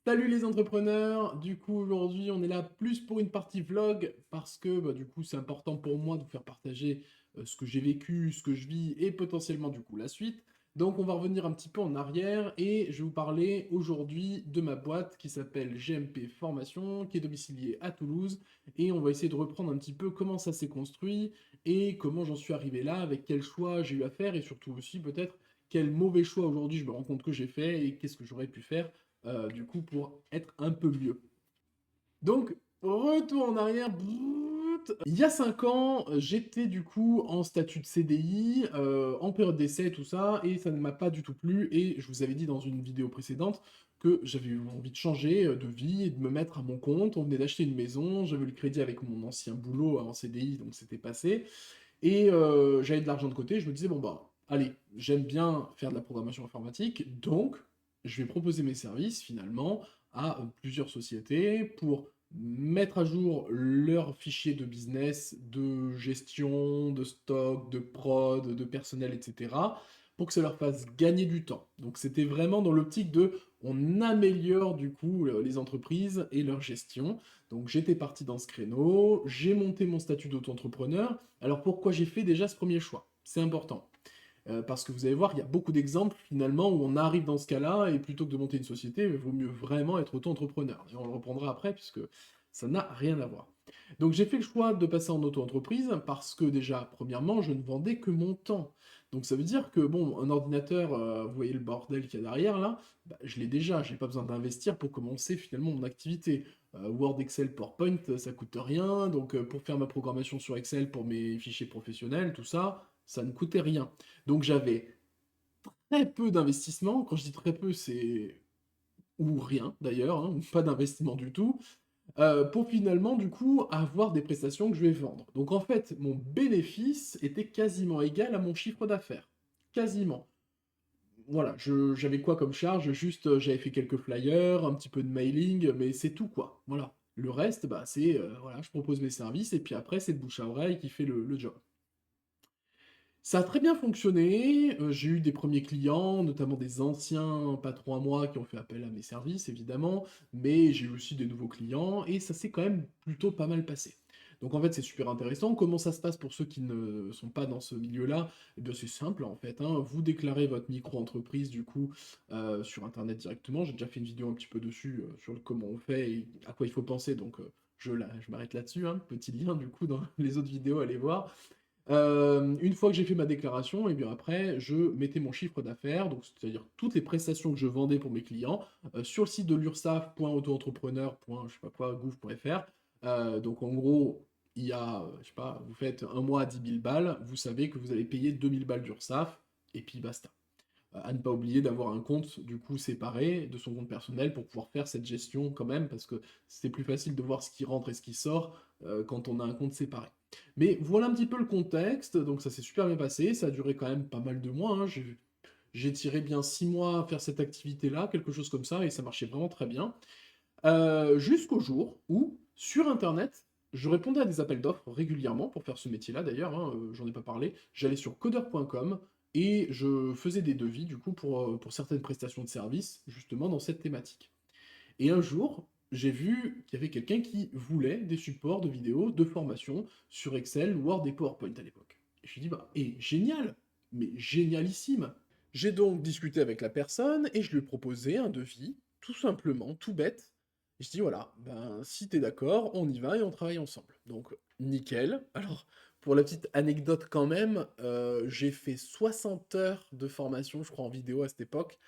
Salut les entrepreneurs! Du coup, aujourd'hui, on est là plus pour une partie vlog parce que du coup, c'est important pour moi de vous faire partager ce que j'ai vécu, ce que je vis et potentiellement du coup la suite. Donc, on va revenir un petit peu en arrière et je vais vous parler aujourd'hui de ma boîte qui s'appelle GMP Formation, qui est domiciliée à Toulouse et on va essayer de reprendre un petit peu comment ça s'est construit et comment j'en suis arrivé là, avec quels choix j'ai eu à faire et surtout aussi peut-être quel mauvais choix aujourd'hui je me rends compte que j'ai fait et qu'est-ce que j'aurais pu faire du coup, pour être un peu mieux. Donc, retour en arrière. Il y a 5 ans, j'étais du coup en statut de CDI, en période d'essai, tout ça, et ça ne m'a pas du tout plu. Et je vous avais dit dans une vidéo précédente que j'avais eu envie de changer de vie et de me mettre à mon compte. On venait d'acheter une maison, j'avais eu le crédit avec mon ancien boulot en CDI, donc c'était passé. Et j'avais de l'argent de côté, je me disais, bon bah, allez, j'aime bien faire de la programmation informatique, donc je vais proposer mes services finalement à plusieurs sociétés pour mettre à jour leurs fichiers de business, de gestion, de stock, de prod, de personnel, etc., pour que ça leur fasse gagner du temps. Donc c'était vraiment dans l'optique de on améliore du coup les entreprises et leur gestion. Donc j'étais parti dans ce créneau, j'ai monté mon statut d'auto-entrepreneur. Alors pourquoi j'ai fait déjà ce premier choix? C'est important. Parce que vous allez voir, il y a beaucoup d'exemples finalement où on arrive dans ce cas-là et plutôt que de monter une société, il vaut mieux vraiment être auto-entrepreneur. Et on le reprendra après puisque ça n'a rien à voir. Donc j'ai fait le choix de passer en auto-entreprise parce que déjà, premièrement, je ne vendais que mon temps. Donc ça veut dire que, bon, un ordinateur, vous voyez le bordel qu'il y a derrière là, bah, je l'ai déjà, j'ai pas besoin d'investir pour commencer finalement mon activité. Word, Excel, PowerPoint, ça coûte rien, donc pour faire ma programmation sur Excel pour mes fichiers professionnels, tout ça, ça ne coûtait rien. Donc j'avais très peu d'investissement, quand je dis très peu, c'est ou rien d'ailleurs, hein, ou pas d'investissement du tout, pour finalement, du coup, avoir des prestations que je vais vendre. Donc en fait, mon bénéfice était quasiment égal à mon chiffre d'affaires. Quasiment. Voilà, j'avais quoi comme charge? Juste, j'avais fait quelques flyers, un petit peu de mailing, mais c'est tout quoi. Voilà. Le reste, bah, c'est, voilà, je propose mes services et puis après, c'est le bouche à oreille qui fait le job. Ça a très bien fonctionné, j'ai eu des premiers clients, notamment des anciens patrons à moi qui ont fait appel à mes services évidemment, mais j'ai eu aussi des nouveaux clients et ça s'est quand même plutôt pas mal passé. Donc en fait, c'est super intéressant. Comment ça se passe pour ceux qui ne sont pas dans ce milieu-là? Eh bien c'est simple en fait, hein. Vous déclarez votre micro-entreprise du coup, sur internet directement. J'ai déjà fait une vidéo un petit peu dessus, sur le comment on fait et à quoi il faut penser donc, je m'arrête là-dessus, hein. Petit lien du coup dans les autres vidéos, allez voir. Une fois que j'ai fait ma déclaration, et bien après, je mettais mon chiffre d'affaires, donc c'est-à-dire toutes les prestations que je vendais pour mes clients, sur le site de l'URSSAF.autoentrepreneur. Je sais pas quoi, gouv.fr. Donc en gros, il y a, je sais pas, vous faites un mois à 10 000 balles, vous savez que vous allez payer 2000 balles d'URSSAF, et puis basta. À ne pas oublier d'avoir un compte du coup séparé de son compte personnel pour pouvoir faire cette gestion quand même, parce que c'est plus facile de voir ce qui rentre et ce qui sort quand on a un compte séparé. Mais voilà un petit peu le contexte, donc ça s'est super bien passé, ça a duré quand même pas mal de mois, hein. J'ai tiré bien 6 mois à faire cette activité-là, quelque chose comme ça, et ça marchait vraiment très bien. Jusqu'au jour où, sur Internet, je répondais à des appels d'offres régulièrement pour faire ce métier-là d'ailleurs, hein, j'en ai pas parlé. J'allais sur codeur.com et je faisais des devis du coup pour certaines prestations de services, justement dans cette thématique. Et un jour, j'ai vu qu'il y avait quelqu'un qui voulait des supports de vidéos, de formation sur Excel, Word et PowerPoint à l'époque. Et je lui ai dit, bah, génial, mais génialissime. J'ai donc discuté avec la personne et je lui ai proposé un devis, tout simplement, tout bête. Et je dis, voilà, ben, si t'es d'accord, on y va et on travaille ensemble. Donc, nickel. Alors, pour la petite anecdote quand même, j'ai fait 60 heures de formation, je crois, en vidéo à cette époque,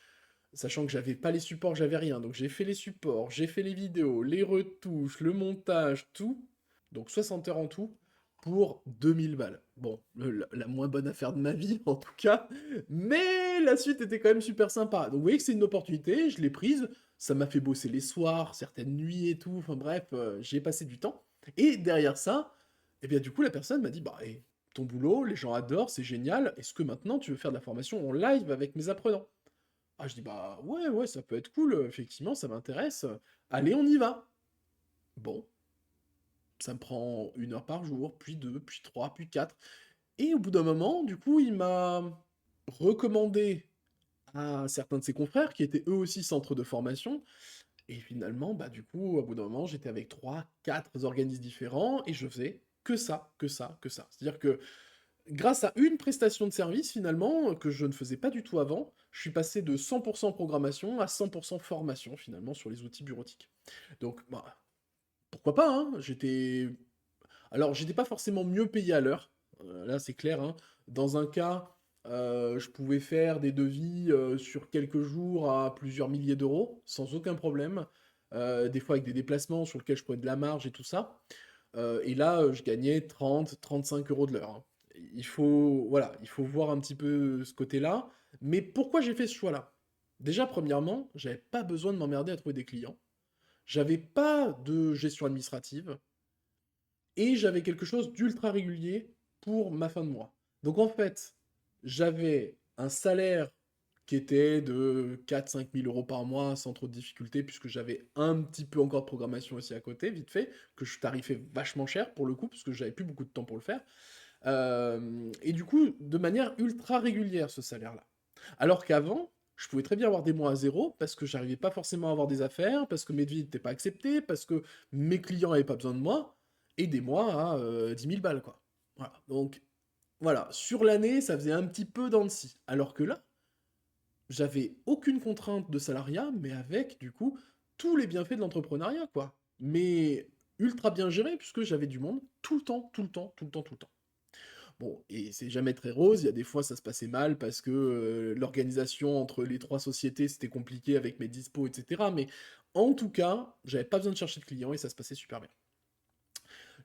sachant que j'avais pas les supports, j'avais rien. Donc j'ai fait les supports, j'ai fait les vidéos, les retouches, le montage, tout. Donc 60 heures en tout pour 2000 balles. Bon, la moins bonne affaire de ma vie en tout cas, mais la suite était quand même super sympa. Donc vous voyez que c'est une opportunité, je l'ai prise, ça m'a fait bosser les soirs, certaines nuits et tout, enfin bref, j'y ai passé du temps. Et derrière ça, eh bien du coup la personne m'a dit, bah ton boulot, les gens adorent, c'est génial, est-ce que maintenant tu veux faire de la formation en live avec mes apprenants? Ah, je dis, bah ouais, ouais, ça peut être cool, effectivement, ça m'intéresse. Allez, on y va. Bon, ça me prend 1 heure par jour, puis deux, puis trois, puis quatre. Et au bout d'un moment, du coup, il m'a recommandé à certains de ses confrères, qui étaient eux aussi centres de formation, Et finalement, bah, du coup, au bout d'un moment, j'étais avec trois, quatre organismes différents et je faisais que ça, que ça, que ça. C'est-à-dire que grâce à une prestation de service, finalement, que je ne faisais pas du tout avant, je suis passé de 100% programmation à 100% formation, finalement, sur les outils bureautiques. Donc, bah, pourquoi pas, hein? Alors, j'étais pas forcément mieux payé à l'heure, là, c'est clair, hein. Dans un cas, je pouvais faire des devis, sur quelques jours à plusieurs milliers d'euros, sans aucun problème, des fois avec des déplacements sur lesquels je prenais de la marge et tout ça. Et là, je gagnais 30-35 € de l'heure, hein. Il faut voir un petit peu ce côté-là. Mais pourquoi j'ai fait ce choix-là? Déjà, premièrement, j'avais pas besoin de m'emmerder à trouver des clients. J'avais pas de gestion administrative et j'avais quelque chose d'ultra régulier pour ma fin de mois. Donc en fait, j'avais un salaire qui était de 4-5 000 € par mois sans trop de difficultés, puisque j'avais un petit peu encore de programmation aussi à côté, vite fait, que je tarifais vachement cher pour le coup, parce que j'avais plus beaucoup de temps pour le faire. Et du coup, de manière ultra régulière, ce salaire-là. Alors qu'avant, je pouvais très bien avoir des mois à zéro, parce que j'arrivais pas forcément à avoir des affaires, parce que mes devis n'étaient pas acceptés, parce que mes clients n'avaient pas besoin de moi, et des mois à 10 000 balles, quoi. Voilà. Donc, voilà. Sur l'année, ça faisait un petit peu dents de scie. Alors que là, j'avais aucune contrainte de salariat, mais avec, du coup, tous les bienfaits de l'entrepreneuriat, quoi. Mais ultra bien géré, puisque j'avais du monde tout le temps, tout le temps, tout le temps, tout le temps. Bon, et c'est jamais très rose, il y a des fois ça se passait mal parce que l'organisation entre les trois sociétés c'était compliqué avec mes dispos, etc. Mais en tout cas, j'avais pas besoin de chercher de clients et ça se passait super bien.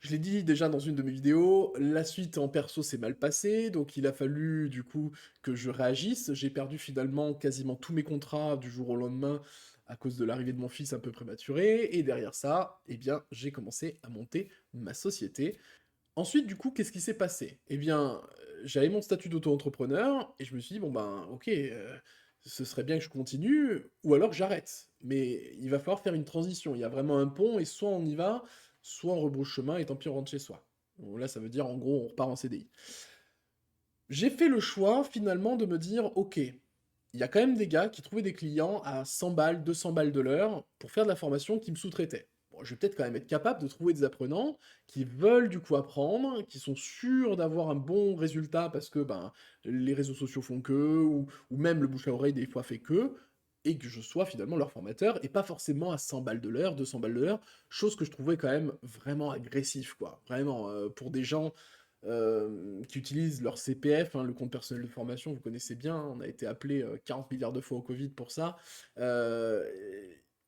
Je l'ai dit déjà dans une de mes vidéos, la suite en perso s'est mal passée, donc il a fallu du coup que je réagisse. J'ai perdu finalement quasiment tous mes contrats du jour au lendemain à cause de l'arrivée de mon fils un peu prématuré, et derrière ça, eh bien, j'ai commencé à monter ma société. Ensuite, du coup, qu'est-ce qui s'est passé? Eh bien, j'avais mon statut d'auto-entrepreneur, et je me suis dit, bon ben, ok, ce serait bien que je continue, ou alors que j'arrête. Mais il va falloir faire une transition. Il y a vraiment un pont, et soit on y va, soit on rebrousse chemin, et tant pis, on rentre chez soi. Donc là, ça veut dire, en gros, on repart en CDI. J'ai fait le choix, finalement, de me dire, ok, il y a quand même des gars qui trouvaient des clients à 100 balles, 200 balles de l'heure pour faire de la formation qui me sous-traitaient. Bon, je vais peut-être quand même être capable de trouver des apprenants qui veulent du coup apprendre, qui sont sûrs d'avoir un bon résultat parce que ben, les réseaux sociaux font que, ou même le bouche à oreille des fois fait que, et que je sois finalement leur formateur, et pas forcément à 100 balles de l'heure, 200 balles de l'heure, chose que je trouvais quand même vraiment agressif, quoi. Vraiment, pour des gens qui utilisent leur CPF, hein, le compte personnel de formation, vous connaissez bien, hein, on a été appelé 40 milliards de fois au Covid pour ça. Euh,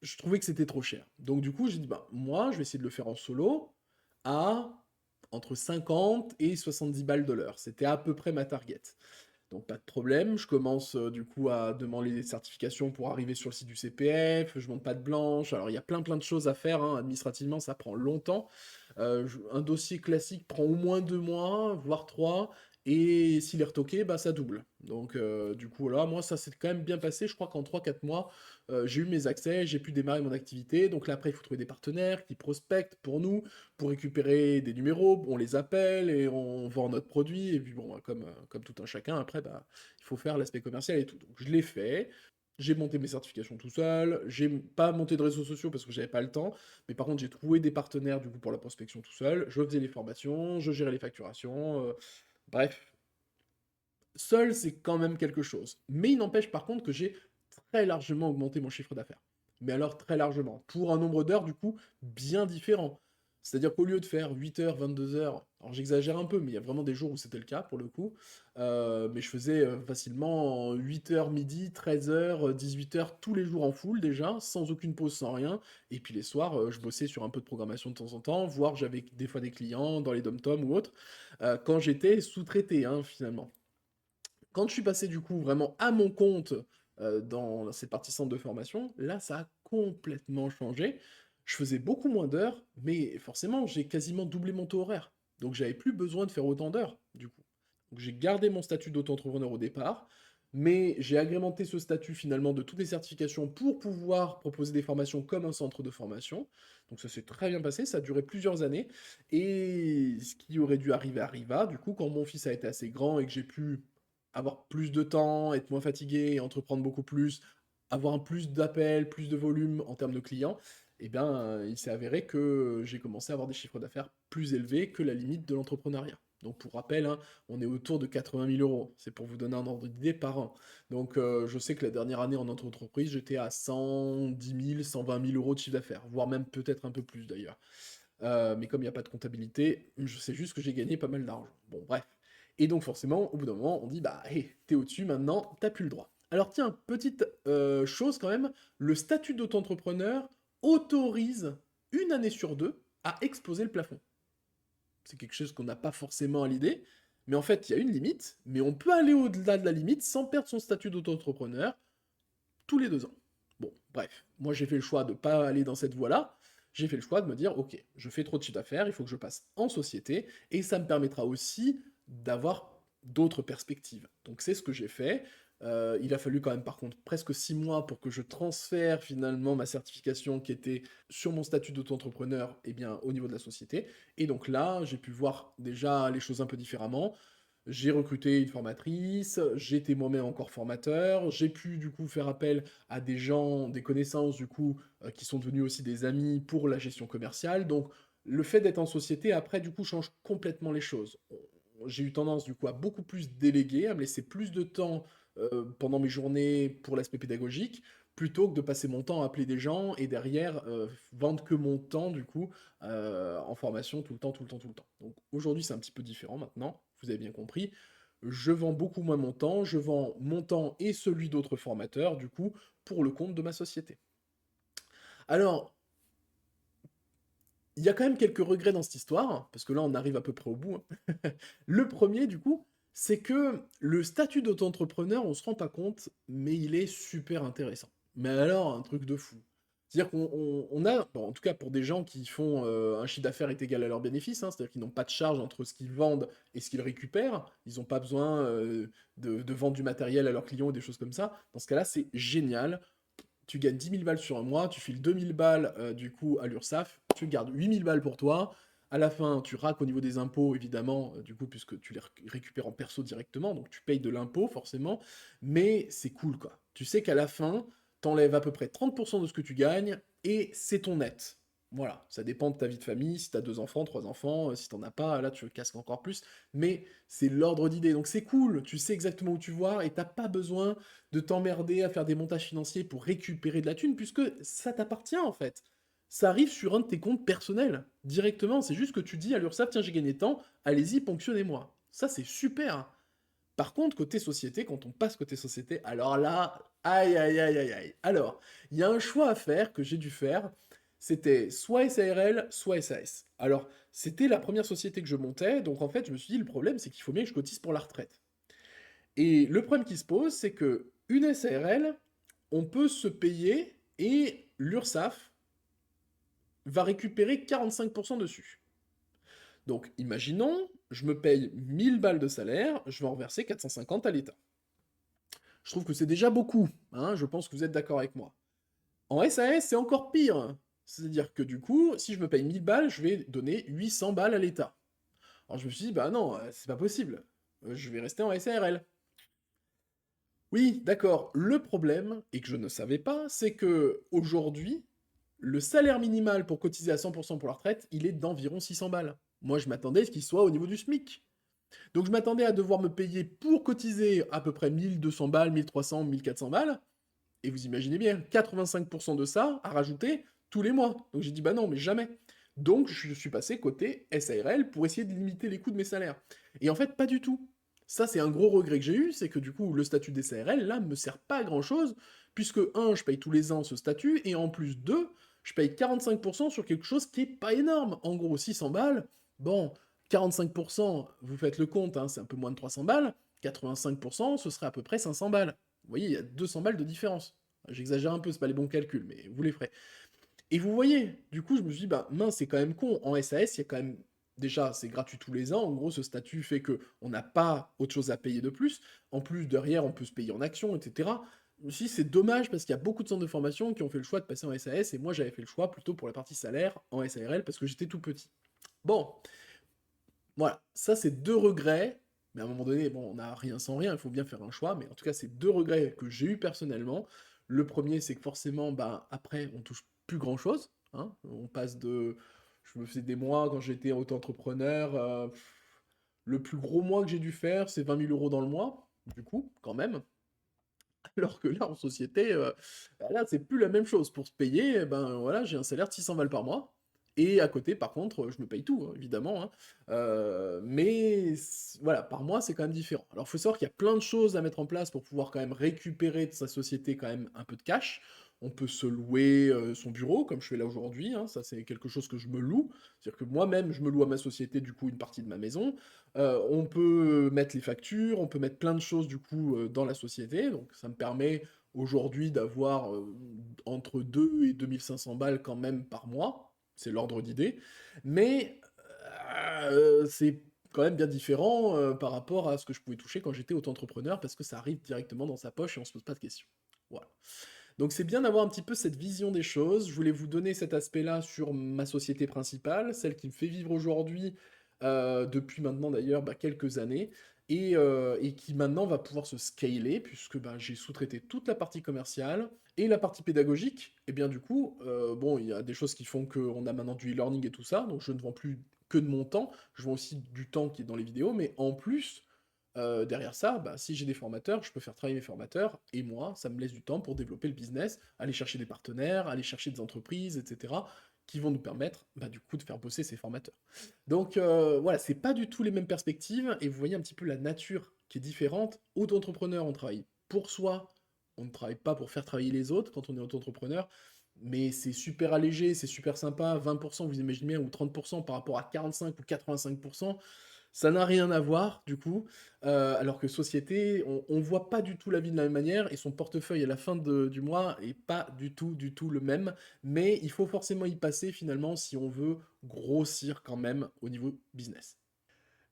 je trouvais que c'était trop cher. Donc du coup, j'ai dit, bah, moi, je vais essayer de le faire en solo à entre 50 et 70 balles de l'heure. C'était à peu près ma target. Donc pas de problème, je commence du coup à demander des certifications pour arriver sur le site du CPF, je monte pas de blanche, alors il y a plein de choses à faire, hein. Administrativement ça prend longtemps. Un dossier classique prend au moins 2 mois, voire 3, et s'il est retoqué, bah ça double. Donc du coup là, moi ça s'est quand même bien passé, je crois qu'en 3-4 mois, j'ai eu mes accès, j'ai pu démarrer mon activité, donc là après il faut trouver des partenaires qui prospectent pour nous, pour récupérer des numéros, on les appelle et on vend notre produit, et puis bon, comme tout un chacun, après, bah, il faut faire l'aspect commercial et tout. Donc je l'ai fait, j'ai monté mes certifications tout seul, j'ai pas monté de réseaux sociaux parce que j'avais pas le temps, mais par contre j'ai trouvé des partenaires du coup pour la prospection tout seul, je faisais les formations, je gérais les facturations, bref. Seul, c'est quand même quelque chose. Mais il n'empêche par contre que j'ai très largement augmenté mon chiffre d'affaires. Mais alors très largement. Pour un nombre d'heures, du coup, bien différent. C'est-à-dire qu'au lieu de faire 8 heures, 22 heures, alors j'exagère un peu, mais il y a vraiment des jours où c'était le cas pour le coup, mais je faisais facilement 8 heures midi, 13 heures, 18 heures tous les jours en full déjà, sans aucune pause, sans rien. Et puis les soirs, je bossais sur un peu de programmation de temps en temps, voire j'avais des fois des clients dans les dom-toms ou autres, quand j'étais sous-traité, hein, finalement. Quand je suis passé du coup vraiment à mon compte dans cette partie centre de formation, là ça a complètement changé. Je faisais beaucoup moins d'heures, mais forcément j'ai quasiment doublé mon taux horaire. Donc j'avais plus besoin de faire autant d'heures du coup. Donc j'ai gardé mon statut d'auto-entrepreneur au départ, mais j'ai agrémenté ce statut finalement de toutes les certifications pour pouvoir proposer des formations comme un centre de formation. Donc ça s'est très bien passé, ça a duré plusieurs années, et ce qui aurait dû arriver arriva. Du coup, quand mon fils a été assez grand et que j'ai pu avoir plus de temps, être moins fatigué et entreprendre beaucoup plus, avoir un plus d'appels, plus de volume en termes de clients, eh bien, il s'est avéré que j'ai commencé à avoir des chiffres d'affaires plus élevés que la limite de l'entrepreneuriat. Donc pour rappel, hein, on est autour de 80 000 euros. C'est pour vous donner un ordre d'idée par an. Donc je sais que la dernière année en entreprise, j'étais à 110 000, 120 000 euros de chiffre d'affaires, voire même peut-être un peu plus d'ailleurs. Mais comme il n'y a pas de comptabilité, je sais juste que j'ai gagné pas mal d'argent. Bon, bref. Et donc forcément, au bout d'un moment, on dit, bah, hé, t'es au-dessus maintenant, t'as plus le droit. Alors tiens, petite chose quand même, le statut d'auto-entrepreneur autorise une année sur deux à exposer le plafond. C'est quelque chose qu'on n'a pas forcément à l'idée, mais en fait, il y a une limite, mais on peut aller au-delà de la limite sans perdre son statut d'auto-entrepreneur tous les 2 ans. Bon, bref, moi j'ai fait le choix de ne pas aller dans cette voie-là, j'ai fait le choix de me dire, ok, je fais trop de chiffre d'affaires, il faut que je passe en société, et ça me permettra aussi d'avoir d'autres perspectives. Donc c'est ce que j'ai fait. Il a fallu quand même par contre presque 6 mois pour que je transfère finalement ma certification qui était sur mon statut d'auto-entrepreneur eh bien, au niveau de la société. Et donc là, j'ai pu voir déjà les choses un peu différemment. J'ai recruté une formatrice, j'étais moi-même encore formateur, j'ai pu du coup faire appel à des gens, des connaissances du coup, qui sont devenus aussi des amis pour la gestion commerciale. Donc le fait d'être en société après du coup change complètement les choses. J'ai eu tendance du coup à beaucoup plus déléguer, à me laisser plus de temps pendant mes journées pour l'aspect pédagogique, plutôt que de passer mon temps à appeler des gens et derrière vendre que mon temps du coup en formation tout le temps, tout le temps, tout le temps. Donc aujourd'hui c'est un petit peu différent maintenant, vous avez bien compris. Je vends beaucoup moins mon temps, je vends mon temps et celui d'autres formateurs du coup pour le compte de ma société. Alors, il y a quand même quelques regrets dans cette histoire, parce que là on arrive à peu près au bout, hein. Le premier, du coup, c'est que le statut d'auto-entrepreneur, on se rend pas compte, mais il est super intéressant. Mais alors, un truc de fou. C'est-à-dire qu'on a, bon, en tout cas pour des gens qui font un chiffre d'affaires est égal à leur bénéfice, hein, c'est-à-dire qu'ils n'ont pas de charge entre ce qu'ils vendent et ce qu'ils récupèrent, ils n'ont pas besoin de vendre du matériel à leurs clients ou des choses comme ça. Dans ce cas-là, c'est génial, tu gagnes 10 000 balles sur un mois, tu files 2 000 balles du coup à l'URSSAF, tu gardes 8 000 balles pour toi. À la fin, tu raques au niveau des impôts, évidemment, du coup, puisque tu les récupères en perso directement, donc tu payes de l'impôt, forcément, mais c'est cool, quoi. Tu sais qu'à la fin, t'enlèves à peu près 30% de ce que tu gagnes, et c'est ton net. Voilà, ça dépend de ta vie de famille, si t'as 2 enfants, 3 enfants, si t'en as pas, là tu le casques encore plus, mais c'est l'ordre d'idée, donc c'est cool, tu sais exactement où tu vas, et t'as pas besoin de t'emmerder à faire des montages financiers pour récupérer de la thune, puisque ça t'appartient en fait. Ça arrive sur un de tes comptes personnels, directement. C'est juste que tu dis à l'URSSAF, tiens, j'ai gagné tant, allez-y, ponctionnez-moi. Ça, c'est super. Par contre, côté société, quand on passe côté société, alors là, aïe, aïe, aïe, aïe, aïe. Alors, il y a un choix à faire que j'ai dû faire. C'était soit SARL, soit SAS. Alors, c'était la première société que je montais, donc en fait, je me suis dit, le problème, c'est qu'il faut bien que je cotise pour la retraite. Et le problème qui se pose, c'est que une SARL, on peut se payer et l'URSSAF va récupérer 45% dessus. Donc, imaginons, je me paye 1000 balles de salaire, je vais en reverser 450 à l'État. Je trouve que c'est déjà beaucoup, hein, je pense que vous êtes d'accord avec moi. En SAS, c'est encore pire. C'est-à-dire que du coup, si je me paye 1000 balles, je vais donner 800 balles à l'État. Alors je me suis dit, bah non, c'est pas possible. Je vais rester en SARL. Oui, d'accord. Le problème, et que je ne savais pas, c'est que aujourd'hui, le salaire minimal pour cotiser à 100% pour la retraite, il est d'environ 600 balles. Moi, je m'attendais à ce qu'il soit au niveau du SMIC. Donc je m'attendais à devoir me payer pour cotiser à peu près 1200 balles, 1300, 1400 balles. Et vous imaginez bien, 85% de ça à rajouter tous les mois. Donc j'ai dit, bah non, mais jamais. Donc je suis passé côté SARL pour essayer de limiter les coûts de mes salaires. Et en fait, pas du tout. Ça, c'est un gros regret que j'ai eu, c'est que du coup, le statut des SARL, là, me sert pas à grand chose, puisque, un, je paye tous les ans ce statut, et en plus, deux, je paye 45% sur quelque chose qui est pas énorme. En gros, 600 balles, bon, 45%, vous faites le compte, hein, c'est un peu moins de 300 balles, 85%, ce serait à peu près 500 balles. Vous voyez, il y a 200 balles de différence. J'exagère un peu, c'est pas les bons calculs, mais vous les ferez. Et vous voyez, du coup, je me suis dit, bah mince, c'est quand même con. En SAS, il y a quand même. Déjà, c'est gratuit tous les ans. En gros, ce statut fait que on n'a pas autre chose à payer de plus. En plus, derrière, on peut se payer en action, etc. Je me suis dit, c'est dommage parce qu'il y a beaucoup de centres de formation qui ont fait le choix de passer en SAS et moi, j'avais fait le choix plutôt pour la partie salaire en SARL parce que j'étais tout petit. Bon, voilà, ça, c'est deux regrets. Mais à un moment donné, bon, on n'a rien sans rien, il faut bien faire un choix. Mais en tout cas, c'est deux regrets que j'ai eu personnellement. Le premier, c'est que forcément, ben, après, on touche plus grand-chose, hein. On passe de... Je me faisais des mois quand j'étais auto-entrepreneur, le plus gros mois que j'ai dû faire, c'est 20 000 € dans le mois, du coup, quand même. Alors que là, en société, bah là, c'est plus la même chose. Pour se payer, eh ben voilà, j'ai un salaire de 600 balles par mois. Et à côté, par contre, je me paye tout, hein, évidemment, hein. Mais voilà, par mois, c'est quand même différent. Alors, il faut savoir qu'il y a plein de choses à mettre en place pour pouvoir quand même récupérer de sa société quand même un peu de cash. On peut se louer son bureau, comme je fais là aujourd'hui, hein. Ça, c'est quelque chose que je me loue. C'est-à-dire que moi-même, je me loue à ma société, du coup, une partie de ma maison. On peut mettre les factures, on peut mettre plein de choses du coup dans la société, donc ça me permet aujourd'hui d'avoir entre 2 et 2500 balles quand même par mois, c'est l'ordre d'idée, mais c'est quand même bien différent par rapport à ce que je pouvais toucher quand j'étais auto-entrepreneur, parce que ça arrive directement dans sa poche et on se pose pas de questions. Voilà. Donc c'est bien d'avoir un petit peu cette vision des choses. Je voulais vous donner cet aspect-là sur ma société principale, celle qui me fait vivre aujourd'hui, depuis maintenant d'ailleurs bah, quelques années, et qui maintenant va pouvoir se scaler, puisque bah, j'ai sous-traité toute la partie commerciale et la partie pédagogique. Et bien du coup, bon, il y a des choses qui font qu'on a maintenant du e-learning et tout ça, donc je ne vends plus que de mon temps, je vends aussi du temps qui est dans les vidéos, mais en plus, derrière ça, bah, si j'ai des formateurs, je peux faire travailler mes formateurs, et moi, ça me laisse du temps pour développer le business, aller chercher des partenaires, aller chercher des entreprises, etc., qui vont nous permettre, bah, du coup, de faire bosser ces formateurs. Donc voilà, c'est pas du tout les mêmes perspectives, et vous voyez un petit peu la nature qui est différente. Auto-entrepreneur, on travaille pour soi, on ne travaille pas pour faire travailler les autres quand on est auto-entrepreneur, mais c'est super allégé, c'est super sympa, 20%, vous imaginez bien, ou 30% par rapport à 45 ou 85%, ça n'a rien à voir, du coup, alors que société, on voit pas du tout la vie de la même manière, et son portefeuille à la fin du mois est pas du tout le même, mais il faut forcément y passer finalement si on veut grossir quand même au niveau business.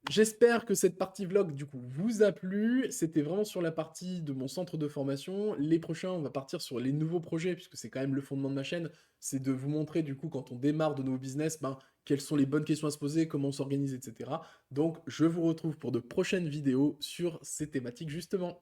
J'espère que cette partie vlog, du coup, vous a plu. C'était vraiment sur la partie de mon centre de formation. Les prochains, on va partir sur les nouveaux projets, puisque c'est quand même le fondement de ma chaîne. C'est de vous montrer, du coup, quand on démarre de nouveaux business, ben, quelles sont les bonnes questions à se poser, comment on s'organise, etc. Donc, je vous retrouve pour de prochaines vidéos sur ces thématiques, justement.